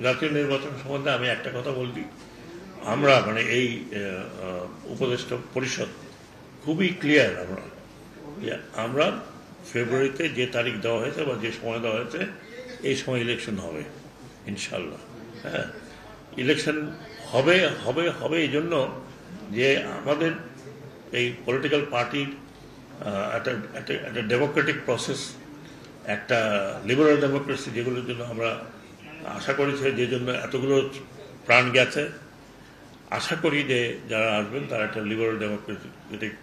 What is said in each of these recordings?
জাতীয় নির্বাচন সম্বন্ধে আমি একটা কথা বলছি, আমরা মানে এই উপদেষ্টা পরিষদ খুবই ক্লিয়ার, আমরা ফেব্রুয়ারিতে যে তারিখ দেওয়া হয়েছে বা যে সময় দেওয়া হয়েছে এই সময় ইলেকশন হবে ইনশাল্লাহ। হ্যাঁ, ইলেকশন হবে হবে হবে এই জন্য যে আমাদের এই পলিটিক্যাল পার্টির একটা ডেমোক্রেটিক প্রসেস, একটা লিবারাল ডেমোক্রেসি, যেগুলোর জন্য আমরা আশা করেছি, যে জন্য এতগুলো প্রাণ গেছে। আশা করি যে যারা আসবেন তারা একটা লিবারাল ডেমোক্রেটিক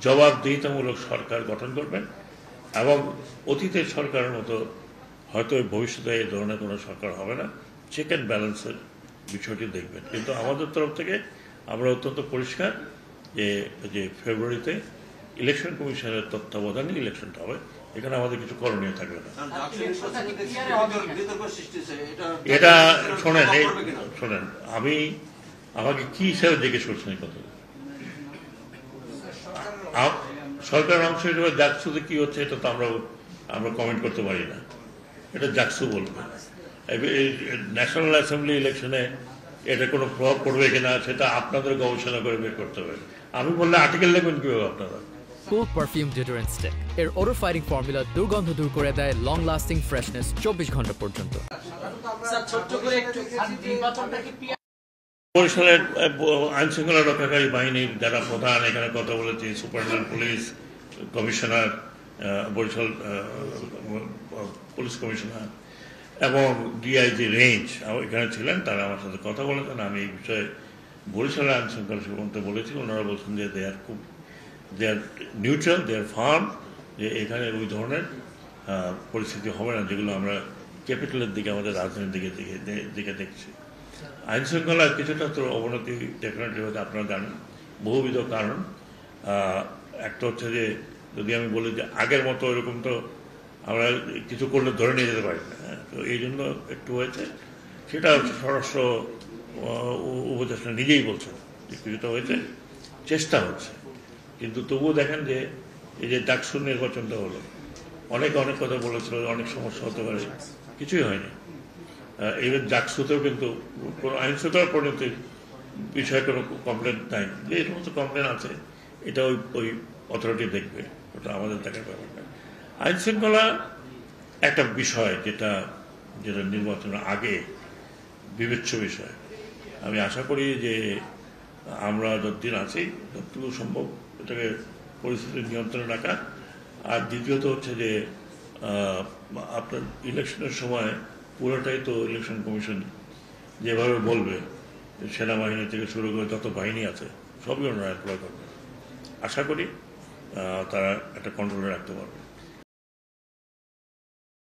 জবাবদিহিতামূলক সরকার গঠন করবেন এবং অতীতের সরকারের মতো হয়তো ভবিষ্যতে এই ধরনের কোনো সরকার হবে না, চেক অ্যান্ড ব্যালেন্সের বিষয়টি দেখবেন। কিন্তু আমাদের তরফ থেকে আমরা অত্যন্ত পরিষ্কার যে ফেব্রুয়ারিতে ইলেকশন কমিশনের তত্ত্বাবধানে ইলেকশনটা হবে, এখানে আমাদের কিছু করণীয় থাকবে না। এটা শোনেন, আমাকে কি হিসাবে জিজ্ঞেস করছেন এই কথা? সরকারের অংশ হিসেবে জাকসুতে কি হচ্ছে এটা তো আমরা কমেন্ট করতে পারি না, এটা জাকসু বলবে। ন্যাশনাল অ্যাসেম্বলি ইলেকশনে এটা কোনো প্রভাব পড়বে কিনা সেটা আপনাদের গবেষণা করে বের করতে হবে। আমি বললে আর্টিকেল লিখবেন কিভাবে আপনারা? কুল পারফিউম ডিওডোরেন্ট স্টিক এর ওডর ফাইটিং ফর্মুলা দুর্গন্ধ দূর করে দেয় লং লাস্টিং ফ্রেশনেস 24 ঘন্টা পর্যন্ত। বরিশালের আইন শৃঙ্খলা রক্ষাকারী বাহিনীর যারা প্রধান এখানে কথা বলেছে, superintendent police commissioner, Barishal police commissioner এবং ডিআইজি রেঞ্জ এখানে ছিলেন, তারা আমার সাথে কথা বলেছেন। আমি এই বিষয়ে বরিশালের আইন শৃঙ্খলা সম্বন্ধে বলেছি, ওনারা বলছেন যে দে আর নিউট্রাল, দে আর ফার্ম, যে এখানে ওই ধরনের পরিস্থিতি হবে না যেগুলো আমরা ক্যাপিটালের দিকে, আমাদের রাজধানীর দিকে দেখছি। আইন শৃঙ্খলার কিছুটা তো অবনতি ডেফিনেটলি হতে আপনারা জানেন, বহুবিধ কারণ। একটা হচ্ছে যে যদি আমি বলি যে আগের মতো এরকম তো আমরা কিছু করলে ধরে নিয়ে যেতে পারি না, তো এই জন্য একটু হয়েছে। সেটা স্বরাষ্ট্র উপদেষ্টা নিজেই বলছেন যে কিছুটা হয়েছে, চেষ্টা হচ্ছে। কিন্তু তবুও দেখেন যে এই যে ডাকসুর নির্বাচনটা হলো, অনেক কথা বলেছিল, অনেক সমস্যা হতে পারে, কিছুই হয়নি। ইভেন ডাকসুতেও কিন্তু কোনো আইন শৃঙ্খলা পরিণতির বিষয়ে কোনো কমপ্লেন নাই। যে সমস্ত কমপ্লেন আছে এটা ওই অথরিটি দেখবে, ওটা আমাদের দেখার ব্যাপার না। আইন শৃঙ্খলা একটা বিষয় যেটা নির্বাচনের আগে বিবেচ্য বিষয়। আমি আশা করি যে আমরা যতদিন আছি যতটুকু সম্ভব এটাকে পরিস্থিতি নিয়ন্ত্রণে রাখা। আর দ্বিতীয়ত হচ্ছে যে আপনার ইলেকশনের সময় পুরোটাই তো ইলেকশন কমিশন যেভাবে বলবে, সেনাবাহিনী থেকে শুরু করে যত বাহিনী আছে সবই ওনারা অ্যাপ্লাই করবে। আশা করি তারা একটা কন্ট্রোলে রাখতে পারবে।